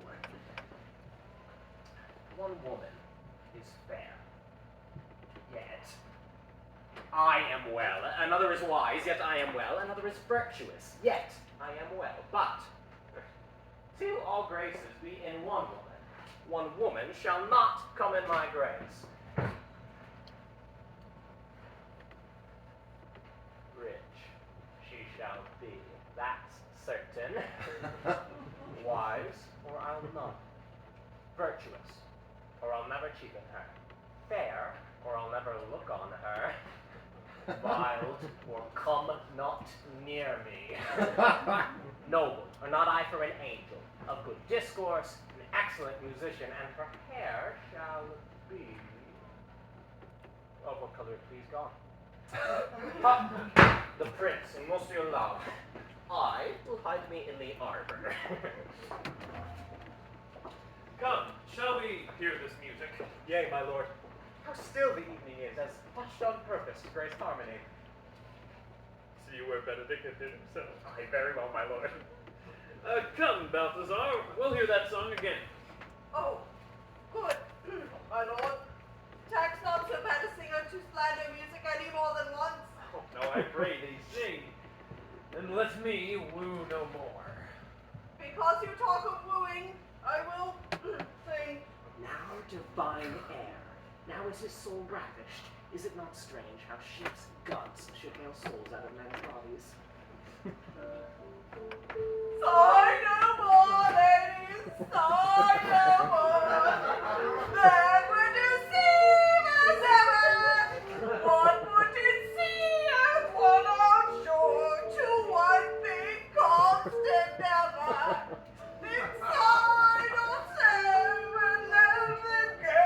One woman is fair, yet I am well. Another is wise, yet I am well. Another is virtuous, yet I am well. But till all graces be in one woman, one woman shall not come in my grace. Rich she shall be, that's certain. Wise, or I'll not. Virtuous, or I'll never cheapen her. Fair, or I'll never look on her. Wild, or come not near me. Noble, or not I for an angel. Of good discourse, an excellent musician, and her hair shall be... Of what color it please God? The prince and Monsieur Love. I will hide me in the arbor. Come, shall we hear this music? Yea, my lord. How still the evening is, as hushed on purpose to grace harmony. See where Benedict had hid himself. Aye, very well, my lord. Come, Balthazar, we'll hear that song again. Oh, good, my lord. Tax not so bad a singer to slander music any more than once. Oh, now I pray thee sing, and let me woo no more. Because you talk of wooing, I will sing. Now, divine air, Now is his soul ravished? Is it not strange how ships' guts should hail souls out of men's bodies? Sigh no more, ladies, sigh no more. That would deceive us ever. One put in sea and one on shore, to one big constant never. Inside or seven, let them go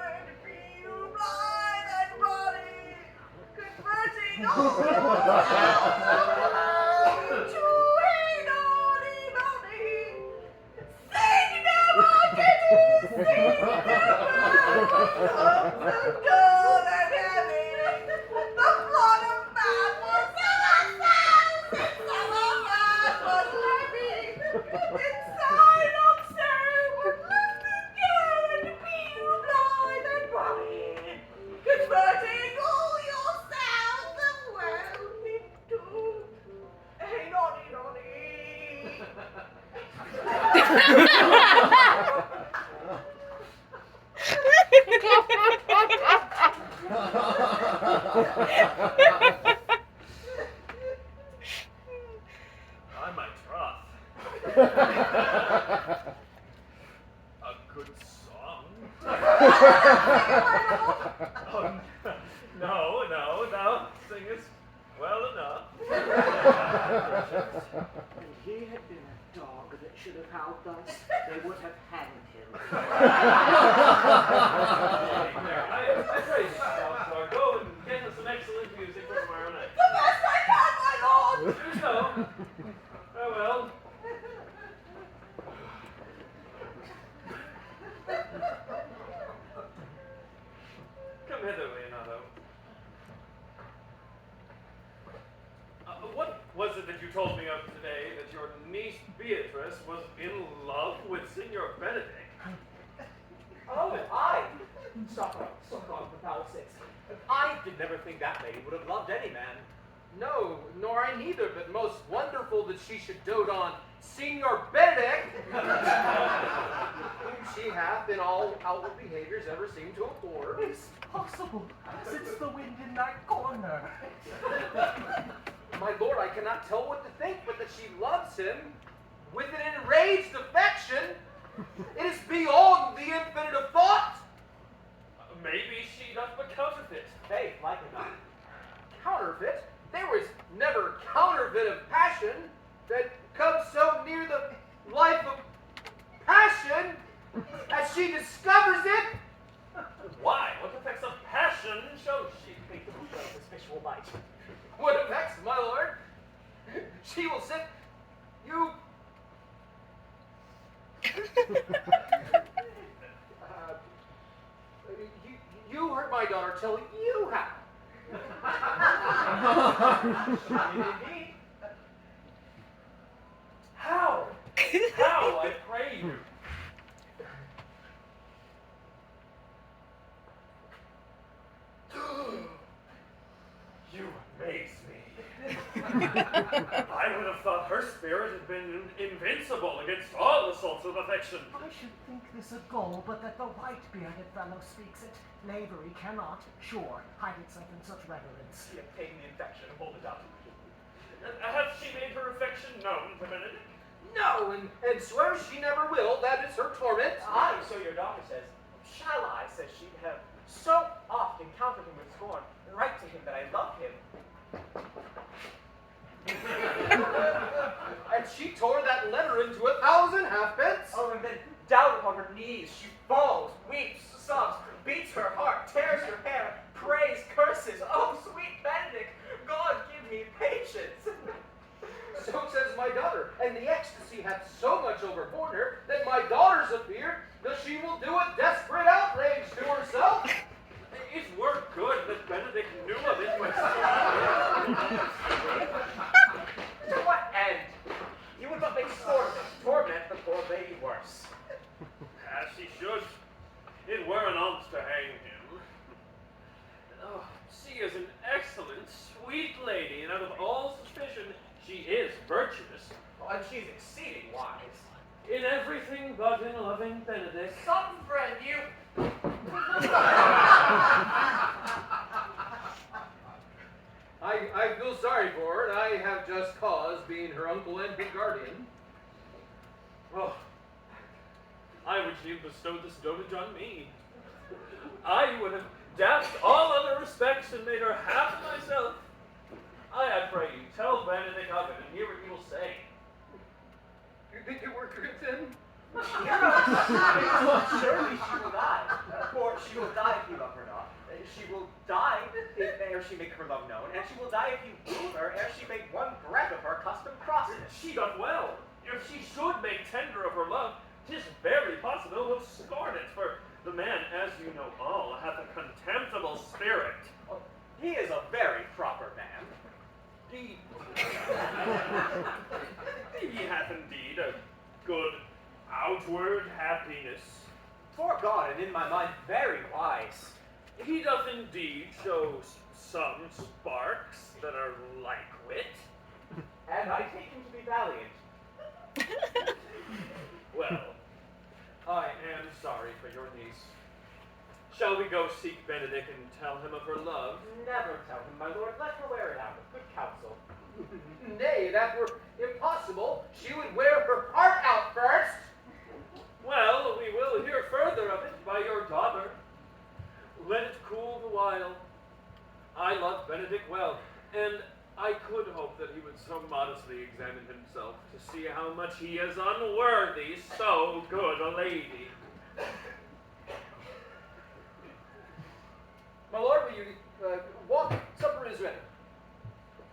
and be you blind and body, converting all to a naughty body. Sing never, kitties, sing never. Up the dawn and heavy, the blood of man was in ourselves, and some of man was living. Inside of seven, let them go and be you blind and body, converting all yourselves of world into a naughty. I might troth. A good song. Oh, no, thou singest well enough. If he had been a dog that should have howled thus, they would have hanged him. I praise you, Salazar. Go and get us some excellent music for tomorrow night. The best I can, my lord. Do so. Farewell. Come hither, Leonardo. What was it that you told me of today, that your niece Beatrice was in love with Signor Benedict? Oh, I? Stop on, for foul sakes. I did never think that lady would have loved any man. No, nor I neither, but most wonderful that she should dote on Signor Benedict, whom she hath in all outward behaviors ever seemed to abhor. It's possible. Sits the wind in that corner. My lord, I cannot tell what to think, but that she loves him with an enraged affection. It is beyond the infinite of thought. Maybe she doth but counterfeit. Faith, like it not. Counterfeit? There was never counterfeit of passion that comes so near the life of passion as she discovers it. Why? What effects of passion shows she? Faithful show this visual light. What effects, my lord? She will sit. You. You heard my daughter tell you how. Indeed. How? How, I pray you? You amaze me. I would have thought her spirit had been invincible against all assaults of affection. I should think this a gull, but that the white-bearded fellow speaks it. Knavery cannot, sure, hide itself in such reverence. She obtained the infection, hold it up. Hath she made her affection known to Benedict? No, and swears she never will. That is her torment. Aye, so your daughter says. Shall I, says she, have so oft encountered him with scorn, and write to him that I love him. And she tore that letter into 1,000 halfpence. Oh, and then down upon her knees, she falls, weeps, sobs, beats her heart, tears her hair, prays, curses. Oh, sweet Benedict, God give me patience. So says my daughter, and the ecstasy hath so much overborne her that my daughters appear that she will do a desperate outrage to herself. It were good that Benedict knew of it myself. To what end? You would but make sport of it, torment the poor lady worse. As she should. It were an honest to hang him. Oh, she is an excellent, sweet lady, and out of all suspicion, she is virtuous. Oh, and she's exceeding wise. In everything but in loving Benedict. Some friend, you. bestowed this dotage on me. I would have dapped all other respects and made her half of myself. I pray you, tell Benedict of it and hear what he will say. You think it were written? Surely she will die. For she will die if you love her not. She will die ere she make her love known, and she will die if you woo her ere she make one breath of her accustomed crosses. She doth well. If she should make tender of her love, 'tis very possible he'll scorn it, for the man, as you know all, hath a contemptible spirit. He is a very proper man. He hath indeed a good outward happiness. For God, and in my mind very wise. He doth indeed show some sparks that are like wit. And I take him to be valiant. Well, I am sorry for your niece. Shall we go seek Benedict and tell him of her love? Never tell him, my lord. Let her wear it out with good counsel. Nay, that were impossible. She would wear her heart out first. Well, we will hear further of it by your daughter. Let it cool the while. I love Benedict well, and I could hope that he would so modestly examine himself to see how much he is unworthy so good a lady. My lord, will you walk? Supper is ready.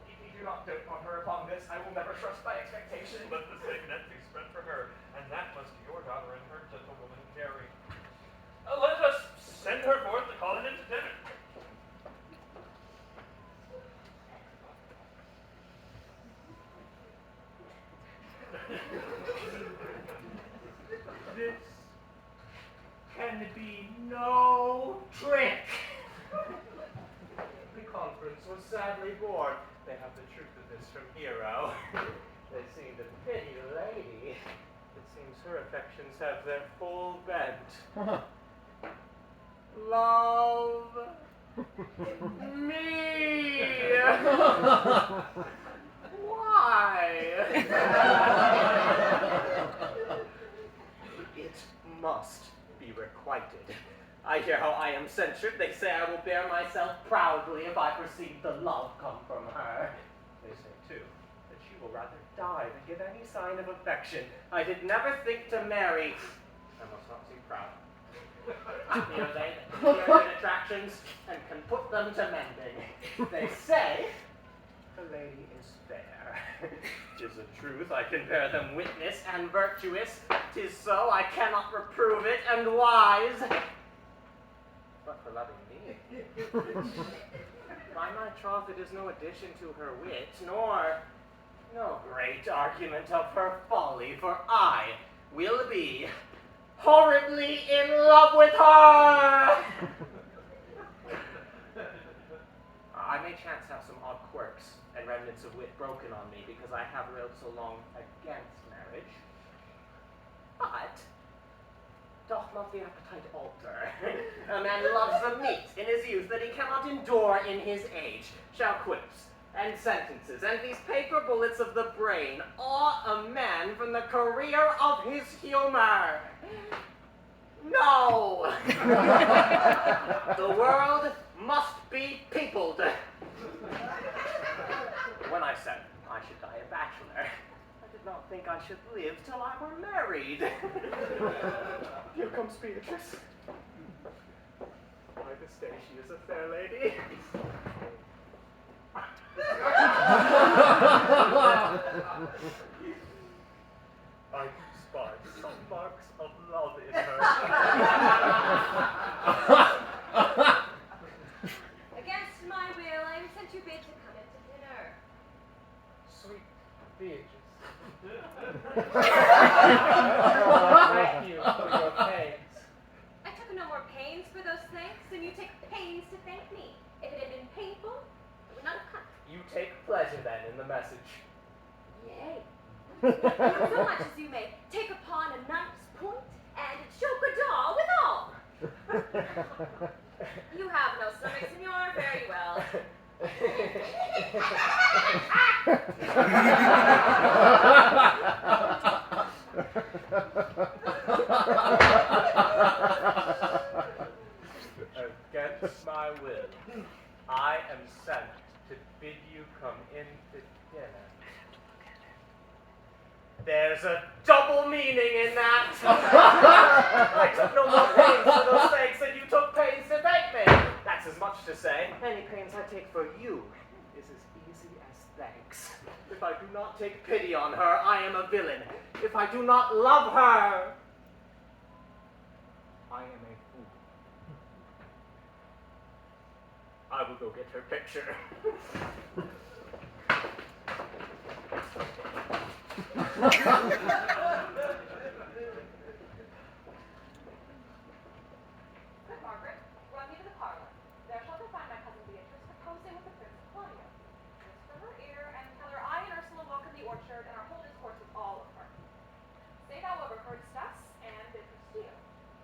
If you do not dote on her upon this, I will never trust my expectation. Let the same net be spread for her, and that must your daughter and her gentlewoman carry. Let us send her forth to call it into dinner. This can be no trick. The conference was sadly bored. They have the truth of this from Hero. They seem to pity the lady. It seems her affections have their full bent. Love me. Why? It must be requited. I hear how I am censured. They say I will bear myself proudly if I perceive the love come from her. They say, too, that she will rather die than give any sign of affection. I did never think to marry. I must not seem proud. Here they hear in attractions and can put them to mending. They say the lady is fair. 'Tis a truth, I can bear them witness, and virtuous. 'Tis so, I cannot reprove it, and wise. But for loving me, by my troth, it is no addition to her wit, nor no great argument of her folly, for I will be horribly in love with her! I may chance have some odd quirks and remnants of wit broken on me because I have railed so long against marriage. But doth not the appetite alter? A man loves the meat in his youth that he cannot endure in his age. Shall quips and sentences and these paper bullets of the brain awe a man from the career of his humor? No! The world must be peopled. When I said I should die a bachelor, I did not think I should live till I were married. Here comes Beatrice. By this day she is a fair lady. I spy some marks of love in her. Against my will, I am sent to bid to come into dinner. Sweet Beatrice. Thank you for your pains. I took no more pains for those thanks than you take pains to thank me. If it had been painful, I would not have come. You take pleasure then in the message. Yea. So much as you may take upon a knife's point and choke a daw withal. You have no stomach, senor, very well. Against my will, I am sent to bid you come in to dinner. There's a double meaning in that. I took no more pains for those thanks than you took pains to thank me. That's as much to say, any pains I take for you is as easy as thanks. If I do not take pity on her, I am a villain. If I do not love her, I am a fool. I will go get her picture. Good Margaret, run me to the parlor. There shalt thou find my cousin Beatrice proposing with the Prince Claudio. Whisper her ear and tell her I and Ursula walk in the orchard and our whole discourse is all of her. Say thou overheardst us and bid her steal.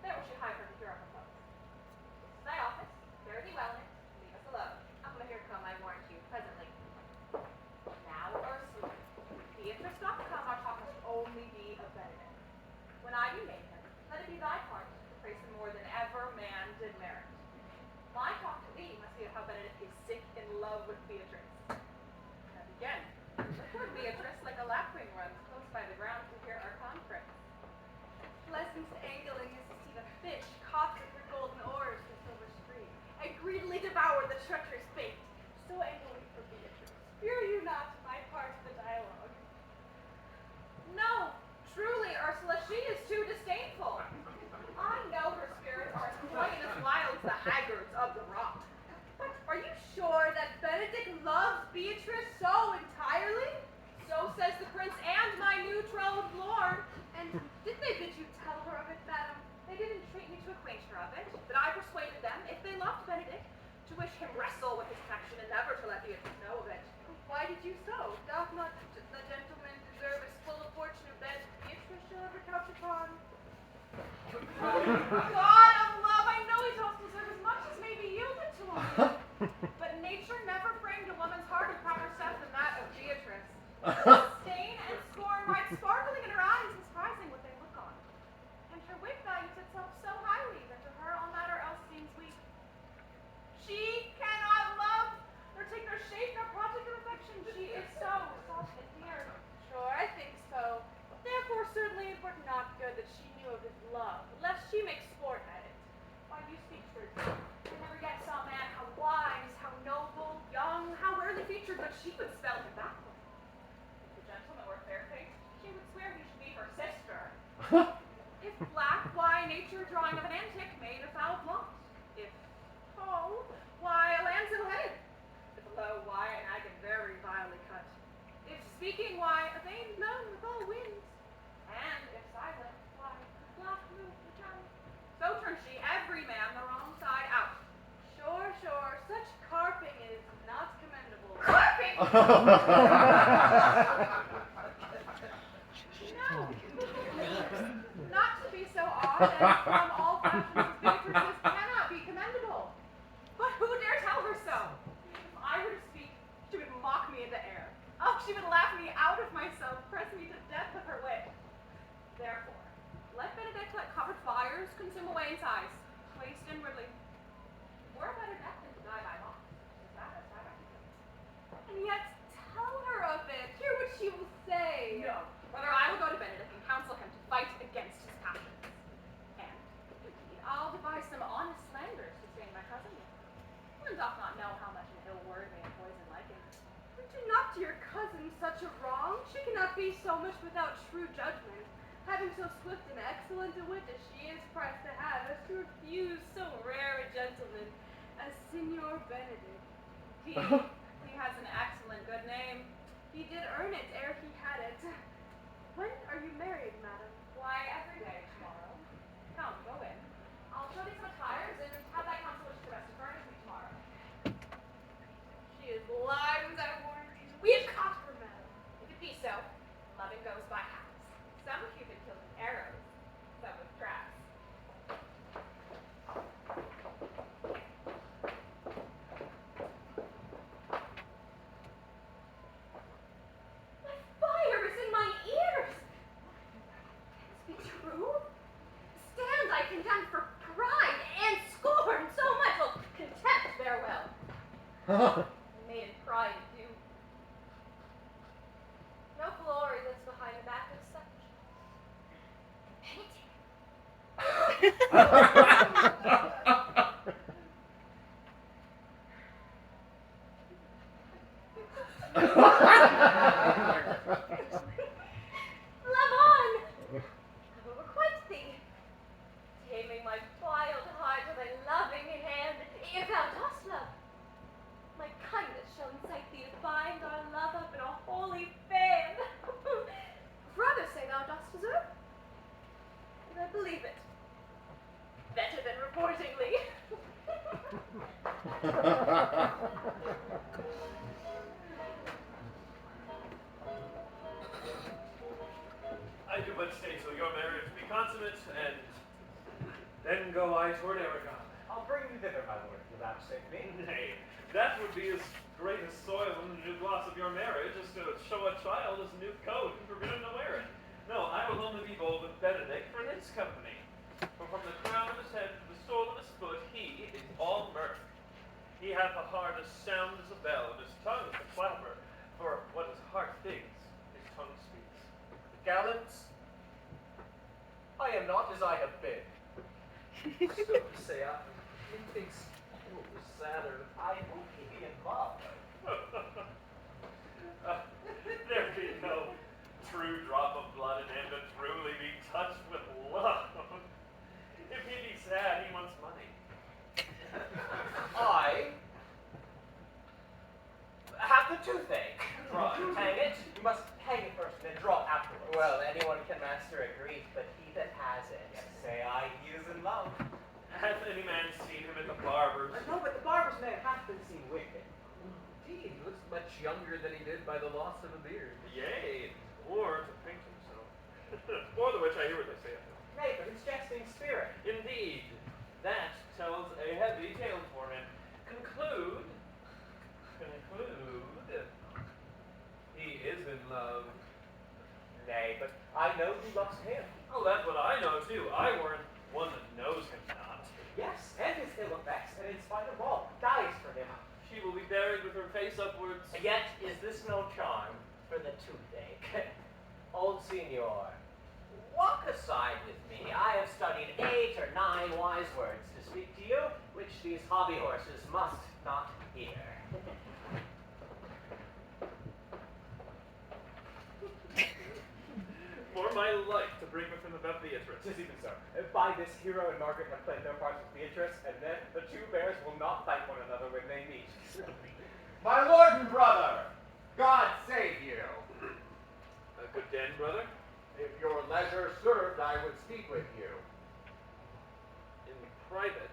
There will she hide her to hear our propose. This is thy office. Fare thee well in it. Leave us alone. I'll here come, I warrant you, presently. Now, Ursula, Beatrice doth come, our talk must only be of Benedict. When I be made him, let it be thy part to praise him more than ever man did merit. My talk to thee must be of how Benedict is sick in love with Beatrice. Now begin. Poor Beatrice, like a lapwing, runs close by the ground to hear our conference. Lessons to angling is to see the fish caught with her golden oars in the silver stream, and greedily devour the treacherous bait. So angling for Beatrice. Fear you not my part of the dialogue. No, truly, Ursula, she is too disdainful. I know her spirits are as coy and as wild as the haggards of the rock. But are you sure that Benedict loves Beatrice so entirely? So says the prince and my new betrothed lord. And did they bid you tell her of it, madam? They did entreat me to acquaint her of it, but I persuaded them, if they loved Benedict, to wish him wrestle with his affection and never to let Beatrice know of it. Why did you so? Doth not the gentleman deserve as full a fortune of bed as Beatrice shall ever couch upon? God of love, I know he does deserve as much as may be yielded to him. But nature never framed a woman's heart of proper stuff than that of Beatrice. Disdain and scorn right sparkling in her eyes and surprising what they look on. And her wit values itself so highly that to her all matter else seems weak. She cannot love, nor take nor shape nor project of affection. She is so soft and dear. Sure, I think so. Therefore, certainly it were not good that she knew of his love, lest she make sport at it. Why, you speak truth. I never yet saw a man how wise, how noble, young, how rarely featured, but she would spell him backward. If the gentleman were fair-faced, she would swear he should be her sister. If black, why, nature drawing of an antic made a foul blot. If tall, why, a lance ill-headed. If low, why, an agate very vilely cut. If speaking, why, a vain blown with all winds. And if silent, why, black move the tongue. So turns she every man the wrong side out. Sure, such carping is not commendable. Carping! No. Not to be so odd and from all fashions as Beatrice's cannot be commendable. But who dare tell her so? If I were to speak, she would mock me into air. Oh, she would laugh me out of myself, press me to death with her wit. Therefore, let Benedict let covered fires consume away in sighs, waste inwardly. Were a better death than to die by mock. To satisfy my feelings. And yet, tell her of it. Hear what she will say. No. Rather, I will go to Benedict and counsel him to fight against his passions. And, indeed, I'll devise some honest slanders to stain my cousin with. One doth not know how much an ill word may poison liking. Do not to your cousin such a wrong. She cannot be so much without true judgment, having so swift and excellent a wit as she is pressed to have, as to refuse so rare a gentleman as Signor Benedict. He has an excellent good name. He did earn it ere he had it. When are you married, madam? Why, every day tomorrow. Come, go in. I'll show thee some attires and have thy counsel which is the best to furnish me tomorrow. She is live as I warned you. We have caught her, madam. If it be so, loving goes by halves. Some Cupid kills with arrows, some with traps. My Maiden pride in you. No glory lives behind the back of such Lemon! I've overquite thee, taming my wild heart with thy loving hand. If thou dost love, my kindness shall incite thee to bind our love up in a holy band. Rather say thou dost deserve, and I believe it. Better than reportingly. I do but stay till your marriage be consummate, and then go I toward Aragon. I'll bring you thither, my lord, if you vouchsafe me. Nay, that would be as great a soil in the new gloss of your marriage as to show a child his new coat and forbid him to wear it. No, I will only be bold with Benedict for his company. For from the crown of his head to the sole of his foot, he is all mirth. He hath a heart as sound as a bell, and his tongue as a clapper. For what his heart thinks, his tongue speaks. Gallants, I am not as I have been. So to say, methinks it was sadder. I hope he be in love. There be no true drop of blood in him to truly be touched with love. If he be sad, he wants money. I have the toothache. Hang it. You must hang it first and then draw it afterwards. Well, anyone can master a grief, but he that has it, say I, he is in love. Hath any man seen him at the barber's? No, but the barber's man hath been seen wicked. Indeed, he looks much younger than he did by the loss of a beard. Yea, or to paint himself. For the which I hear what they say of him. Nay, but his jesting spirit. Indeed, that tells a heavy tale for him. Conclude, he is in love. Nay, but I know who loves him. Oh, that's what I know too. I warrant one that knows him not. Yes, and his ill effects, and in spite of all, dies for him. She will be buried with her face upwards. Yet is this no charm for the toothache. Old Signor, walk aside with me. I have studied 8 or 9 wise words to speak to you, which these hobby horses must not hear. For my life to bring with him about Beatrice. Tis even so. By this, Hero and Margaret have played their parts with Beatrice, and then the two bears will not fight one another when they meet. My lord and brother, God save you. A good den, brother. If your leisure served, I would speak with you. In private.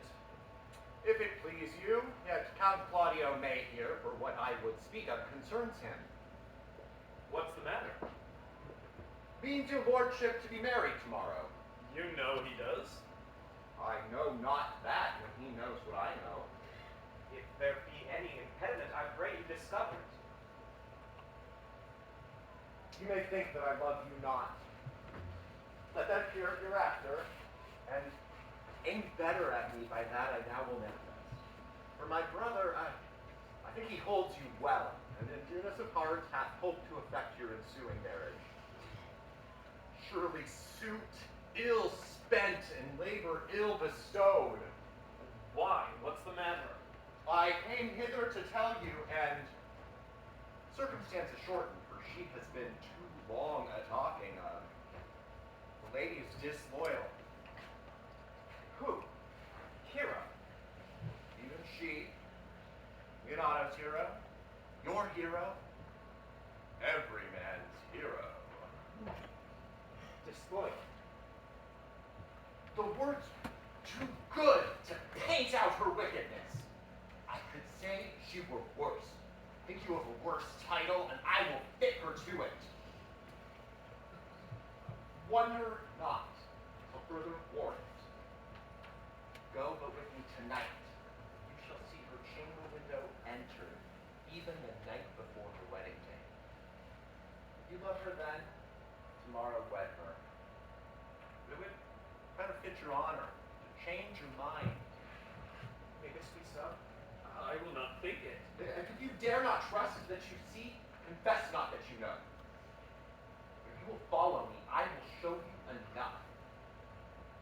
If it please you, yet Count Claudio may hear, for what I would speak of concerns him. What's the matter? Means your lordship to be married tomorrow. You know he does. I know not that when he knows what I know. If there be any impediment, I pray you discover it. You may think that I love you not. Let that hear it hereafter, and aim better at me by that I now will manifest. For my brother, I think he holds you well, and in dearness of heart hath hoped to effect your ensuing marriage. Surely suit ill spent and labor ill bestowed. Why? What's the matter? I came hither to tell you, and circumstances shortened, for she has been too long a-talking of. The lady is disloyal. Who? Hero. Even she. Leonato's hero. Your hero. Every man's hero. Disloyal. The word's too good to paint out her wickedness. I could say she were worse. Think you of a worse title, and I will fit her to it. Wonder not till further warrant. Go but with me tonight. You shall see her chamber window entered, even the night before her wedding day. If you love her then, tomorrow wed her. It would better fit your honor, to change your mind. May this be so? I will not think it. And if you dare not trust that you see, confess not that you know. If you will follow me, I will show you enough.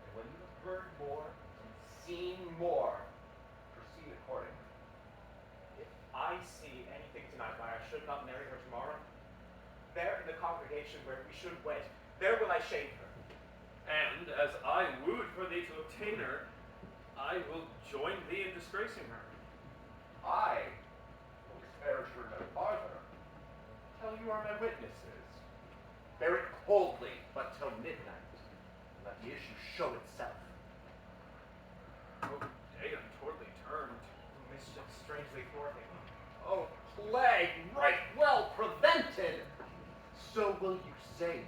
And when you have heard more and seen more, proceed accordingly. If I see anything tonight why I should not marry her tomorrow, there in the congregation where we should wed, there will I shame her. And as I wooed for thee to obtain her, I will join thee in disgracing her. I will spare her no farther, till you are my witnesses. Bear it coldly, but till midnight, and let the issue show itself. Oh, day untowardly turned. Mischief strangely thwarting. Oh, plague right well prevented! So will you say